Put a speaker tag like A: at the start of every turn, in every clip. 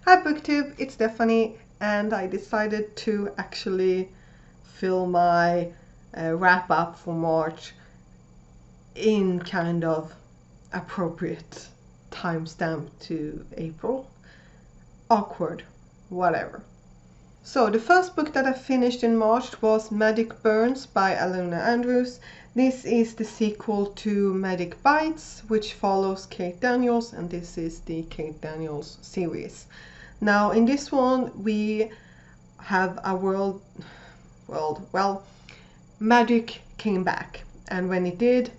A: Hi BookTube, it's Stephanie, and I decided to actually film my wrap up for March in kind of appropriate timestamp to April. Awkward, whatever. So the first book that I finished in March was Magic Burns by Alona Andrews. This is the sequel to Magic Bites, which follows Kate Daniels, and this is the Kate Daniels series. Now in this one we have a well, magic came back, and when it did,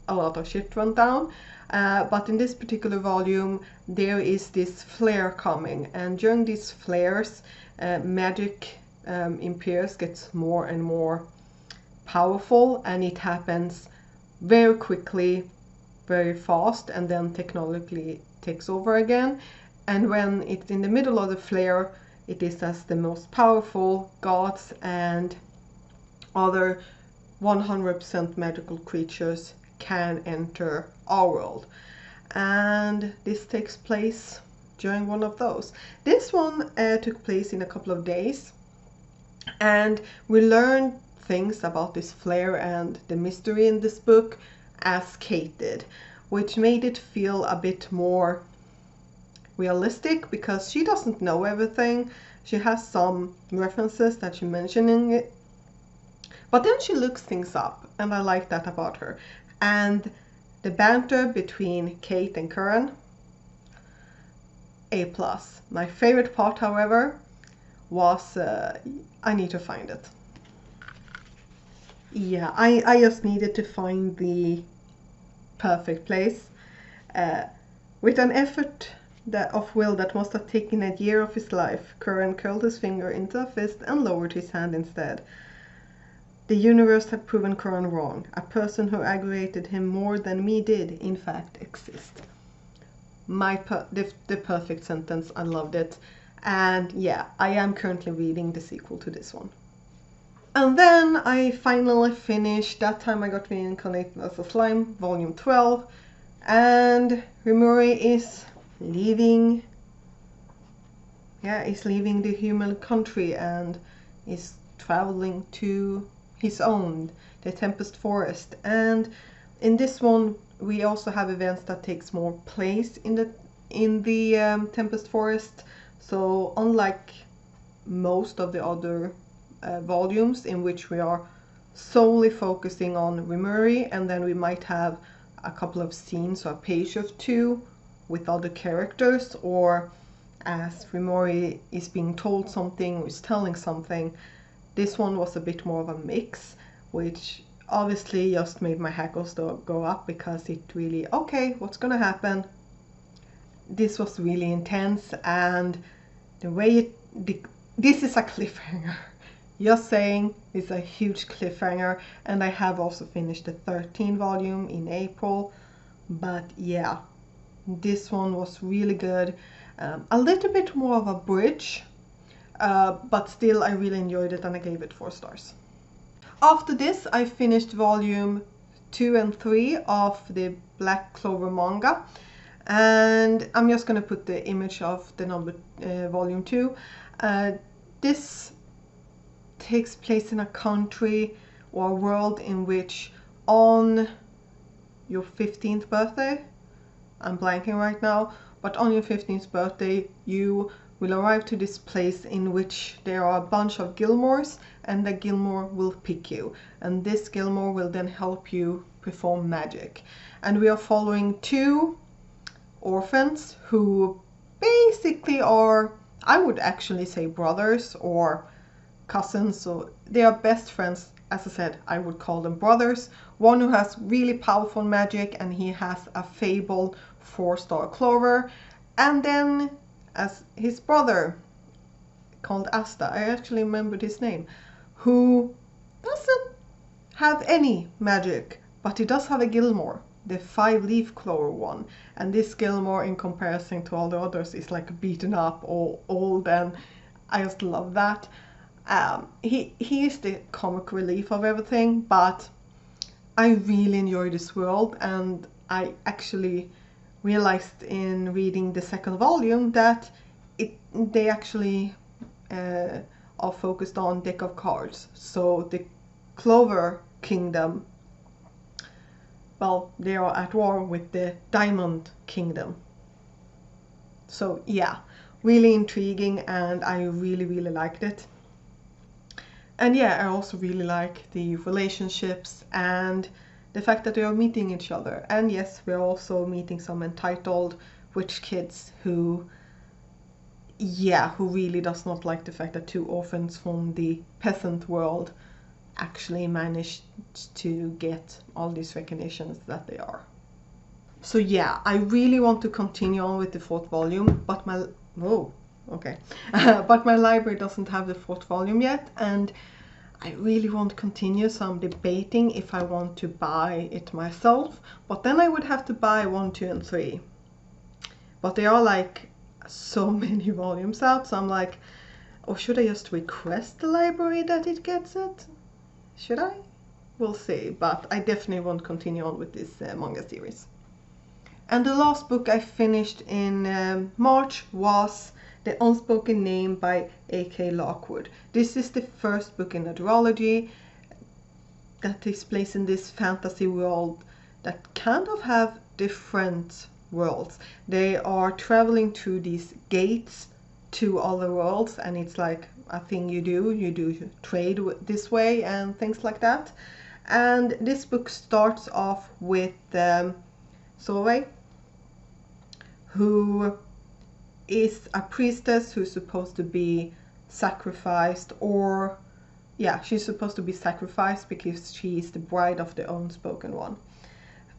A: a lot of shit went down. But in this particular volume there is this flare coming, and during these flares magic in pairs gets more and more powerful, and it happens very quickly, very fast, and then technologically takes over again. And when it's in the middle of the flare, it is as the most powerful gods and other 100% magical creatures can enter our world. And this takes place during one of those. This one took place in a couple of days, and we learned things about this flare and the mystery in this book as Kate did, which made it feel a bit more realistic, because she doesn't know everything. She has some references that she mentioned in it, but then she looks things up, and I like that about her. And the banter between Kate and Curran, A+. My favorite part, however, was I need to find it. Yeah, I just needed to find the perfect place. With an effort of will that must have taken a year of his life, Curran curled his finger into a fist and lowered his hand instead. The universe had proven Curran wrong. A person who aggravated him more than me did, in fact, exist. The perfect sentence. I loved it. And yeah, I am currently reading the sequel to this one. And then I finally finished, that time I got Reincarnated as a Slime, volume 12. And Rimuri is leaving the human country and is traveling to his own, the Tempest Forest. And in this one we also have events that takes more place in the Tempest Forest. So unlike most of the other volumes in which we are solely focusing on Rimuri, and then we might have a couple of scenes or a page or two with other characters, or as Rimuri is being told something or is telling something, this one was a bit more of a mix, which obviously just made my hackles go up, because it really, okay, what's gonna happen? This was really intense, and the way this is a cliffhanger. Just saying, it's a huge cliffhanger, and I have also finished the 13th volume in April. But yeah, this one was really good. A little bit more of a bridge, but still I really enjoyed it, and I gave it 4 stars. After this I finished volume 2 and 3 of the Black Clover manga, and I'm just gonna put the image of the number volume 2. This takes place in a country or a world in which on your 15th birthday, I'm blanking right now, but on your 15th birthday you will arrive to this place in which there are a bunch of Gilmores, and the Gilmore will pick you, and this Gilmore will then help you perform magic. And we are following 2 orphans who basically are, I would actually say, brothers or cousins, so they are best friends. As I said, I would call them brothers. One who has really powerful magic, and he has a fabled 4-star Clover, and then as his brother called Asta, I actually remembered his name, who doesn't have any magic, but he does have a Gilmore, the 5-leaf Clover one. And this Gilmore, in comparison to all the others, is like beaten up or old, and I just love that. He is the comic relief of everything, but I really enjoy this world, and I actually realized in reading the 2nd volume that they actually are focused on deck of cards. So the Clover Kingdom, well, they are at war with the Diamond Kingdom. So yeah, really intriguing, and I really liked it. And yeah, I also really like the relationships and the fact that they are meeting each other. And yes, we're also meeting some entitled rich kids who, yeah, who really does not like the fact that two orphans from the peasant world actually managed to get all these recognitions that they are. So yeah, I really want to continue on with the fourth volume, but but my library doesn't have the fourth volume yet, and I really want to continue, so I'm debating if I want to buy it myself, but then I would have to buy 1, 2, and 3. But there are like so many volumes out, so I'm like, or should I just request the library that it gets it? Should I? We'll see, but I definitely want to continue on with this manga series. And the last book I finished in March was The Unspoken Name by A.K. Lockwood. This is the first book in a duology that takes place in this fantasy world that kind of have different worlds. They are traveling through these gates to other worlds, and it's like a thing you do trade this way and things like that. And this book starts off with Solveig, who is a priestess who's supposed to be sacrificed, or yeah, she's supposed to be sacrificed because she is the bride of the Unspoken One.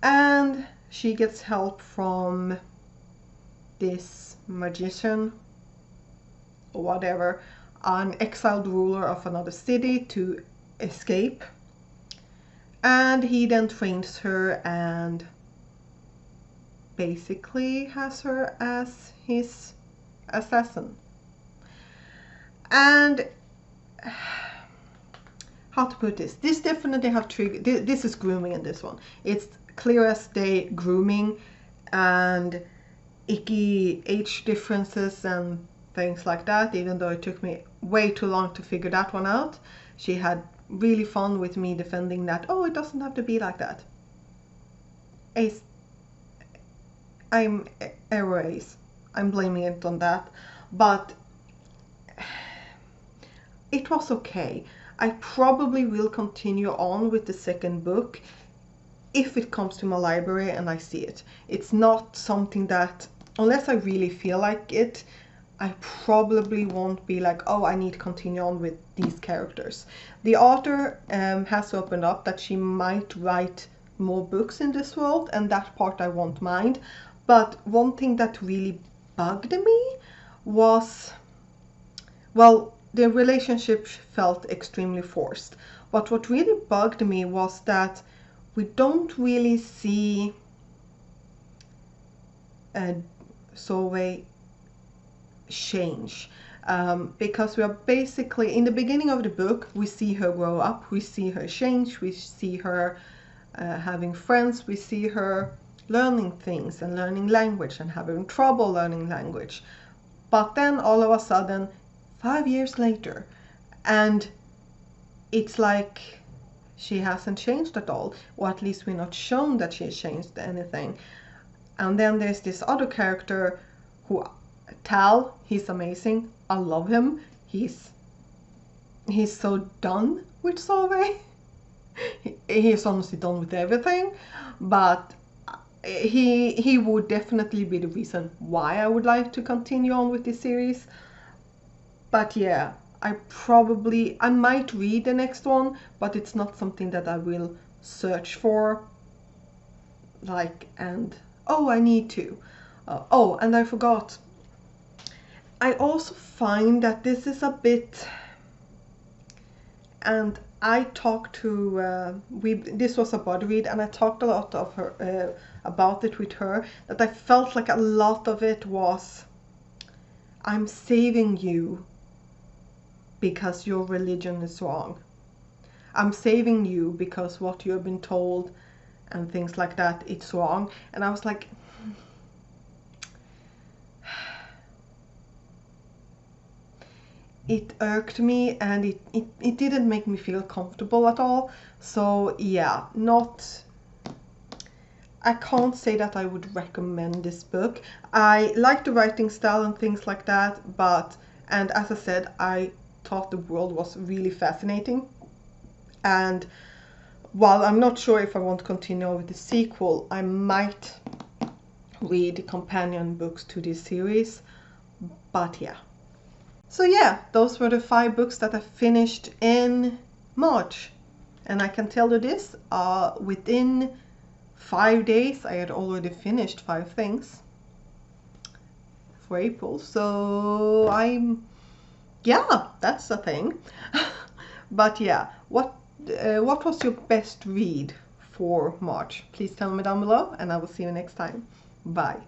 A: And she gets help from this magician or whatever, an exiled ruler of another city, to escape. And he then trains her and basically has her as his assassin. And how to put this? This definitely have triggered. This is grooming in this one. It's clear as day grooming and icky age differences and things like that, even though it took me way too long to figure that one out. She had really fun with me defending that, oh, it doesn't have to be like that. I'm error Ace. I'm blaming it on that. But it was okay. I probably will continue on with the second book if it comes to my library and I see it. It's not something that, unless I really feel like it, I probably won't be like, oh, I need to continue on with these characters. The author has opened up that she might write more books in this world, and that part I won't mind. But one thing that really bugged me was, well, the relationship felt extremely forced. But what really bugged me was that we don't really see Solveig change. Because we are basically, in the beginning of the book, we see her grow up, we see her change, we see her having friends, we see her learning things and learning language and having trouble learning language. But then all of a sudden, 5 years later, and it's like she hasn't changed at all, or at least we're not shown that she's changed anything. And then there's this other character who, Tal, he's amazing. I love him. He's so done with Solveig. He's honestly done with everything, but he would definitely be the reason why I would like to continue on with this series. But yeah, I might read the next one, but it's not something that I will search for, like, and oh, I need to. Oh, and I forgot. I also find that this is a bit, and I talked to, this was a body read, and I talked a lot of her about it with her, that I felt like a lot of it was, I'm saving you because your religion is wrong. I'm saving you because what you have been told and things like that, it's wrong. And I was like, it irked me, and it didn't make me feel comfortable at all. So yeah, I can't say that I would recommend this book. I like the writing style and things like that, and as I said, I thought the world was really fascinating. And while I'm not sure if I want to continue with the sequel, I might read the companion books to this series. But yeah. So yeah, those were the 5 books that I finished in March. And I can tell you this, within 5 days I had already finished 5 things for April. So yeah, that's the thing. But yeah, what was your best read for March? Please tell me down below, and I will see you next time. Bye.